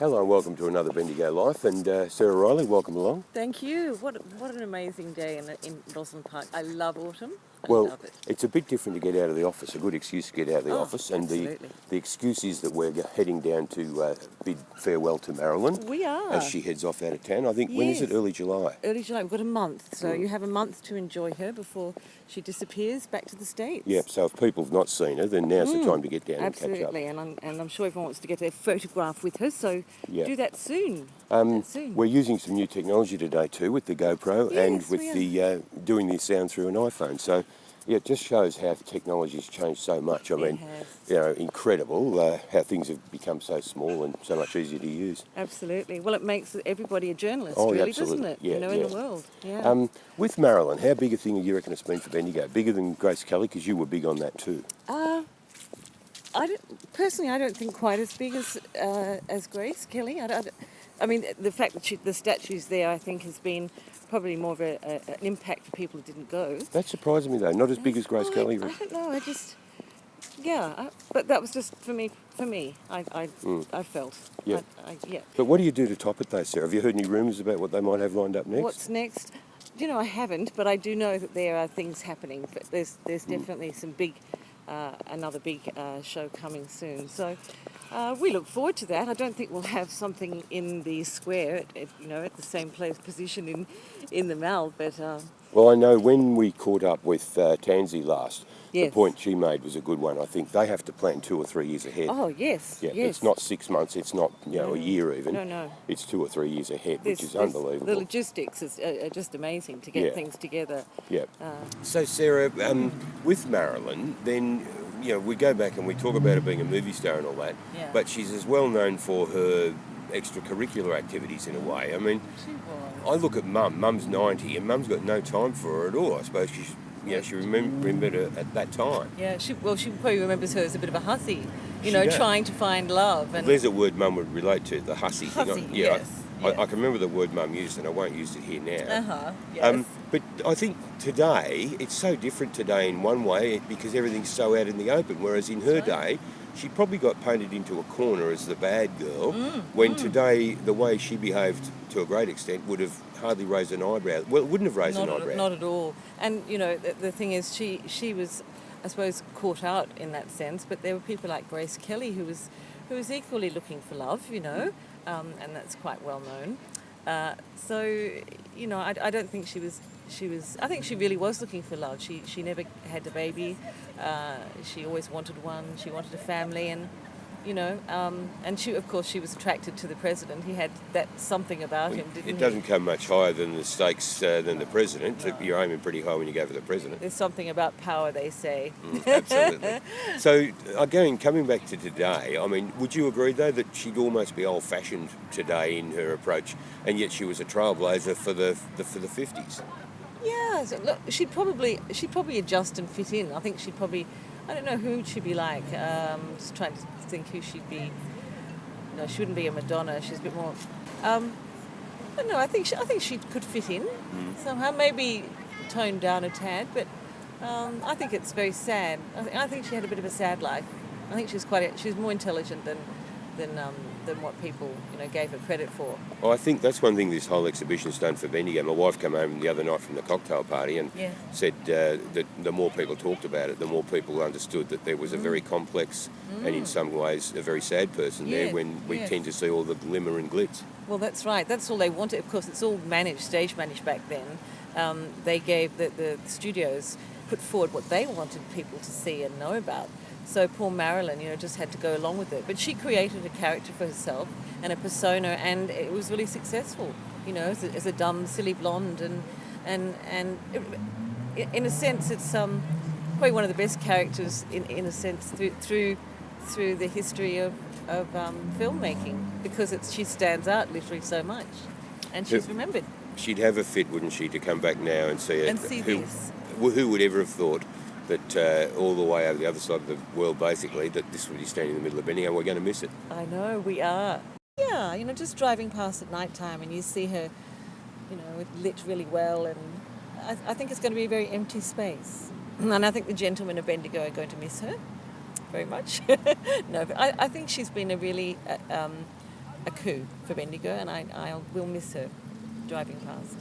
Hello and welcome to another Bendigo Life, and Sarah Reilly, welcome along. Thank you. What an amazing day in Rosslyn Park. I love autumn. I Well, love it. it's a bit different to get out of the office, a good excuse to get out of the office, and the excuse is that we're heading down to bid farewell to Marilyn. We are. As she heads off out of town. I think, when is it, early July? Early July, we've got a month, so you have a month to enjoy her before she disappears back to the States. Yep, so if people have not seen her, then now's the time to get down and catch up. Absolutely, and I'm sure everyone wants to get a photograph with her, so do that soon. We're using some new technology today too with the GoPro and with the doing the sound through an iPhone. So yeah, it just shows how technology's changed so much. I mean, incredible how things have become so small and so much easier to use. Absolutely. Well, it makes everybody a journalist, really, absolutely. Doesn't it? Yeah, in the world. Yeah. With Marilyn, how big a thing do you reckon it's been for Bendigo? Bigger than Grace Kelly, because you were big on that too. I don't think quite as big as Grace Kelly. I mean, the fact that the statue's there, I think, has been probably more of an impact for people who didn't go. That surprised me, though. Not as big as Grace Kelly. I don't know. But that was just for me. I felt. Yeah. But what do you do to top it, though, Sarah? Have you heard any rumours about what they might have lined up next? What's next? I haven't, but I do know that there are things happening. But there's definitely some another big show coming soon. So we look forward to that. I don't think we'll have something in the square, at the same position in the Mall. But well, I know when we caught up with Tansy last, the point she made was a good one. I think they have to plan 2 or 3 years ahead. Oh, yes. Yeah, yes. It's not 6 months. It's not a year even. No. It's 2 or 3 years ahead, which is unbelievable. The logistics are just amazing to get things together. Yeah. So Sarah, with Marilyn, then we go back and we talk about her being a movie star and all that. Yeah. But she's as well known for her extracurricular activities in a way. I mean, she was. I look at Mum. Mum's 90, and Mum's got no time for her at all. I suppose she remembered her at that time. Yeah, she probably remembers her as a bit of a hussy, does. trying to find love. And there's a word Mum would relate to, the hussy thing. Hussy, yes. I can remember the word Mum used, and I won't use it here now. Yes. But I think today, it's so different today in one way because everything's so out in the open, whereas in her day, she probably got painted into a corner as the bad girl, when today, the way she behaved to a great extent would have hardly raised an eyebrow. Well, it wouldn't have raised an eyebrow. Not at all. And, the thing is, she was, I suppose, caught out in that sense, but there were people like Grace Kelly who was equally looking for love, and that's quite well known. So, I don't think she was. I think she really was looking for love. She never had a baby. She always wanted one. She wanted a family, and and she was attracted to the president. He had that something about him, didn't he? It doesn't come much higher than the stakes than the president. No. You're aiming pretty high when you go for the president. There's something about power, they say. Absolutely. So, again, coming back to today, I mean, would you agree, though, that she'd almost be old-fashioned today in her approach, and yet she was a trailblazer for the 50s? Yeah, so look, she'd probably adjust and fit in. I think I don't know who she'd be like. Just trying to think who she'd be. No, she wouldn't be a Madonna. She's a bit more. I don't know. I think she could fit in somehow. Maybe toned down a tad, but I think it's very sad. I think she had a bit of a sad life. I think she was more intelligent than what people gave her credit for. Well, I think that's one thing this whole exhibition's done for Bendigo. My wife came home the other night from the cocktail party and said that the more people talked about it, the more people understood that there was a very complex and in some ways a very sad person there, when we tend to see all the glimmer and glitz. Well, that's right. That's all they wanted. Of course, it's all stage managed back then. They gave the studios put forward what they wanted people to see and know about. So poor Marilyn, just had to go along with it. But she created a character for herself and a persona, and it was really successful. As a dumb, silly blonde, and in a sense, it's probably one of the best characters in a sense through the history of filmmaking, because she stands out literally so much, and she's remembered. She'd have a fit, wouldn't she, to come back now and see it? And see this. Who would ever have thought that all the way over the other side of the world, basically, that this would be standing in the middle of Bendigo? We're going to miss it. I know, we are. Yeah, just driving past at night time and you see her, lit really well, and I think it's going to be a very empty space. And I think the gentlemen of Bendigo are going to miss her very much. No, but I think she's been a really a coup for Bendigo, and I will miss her driving past.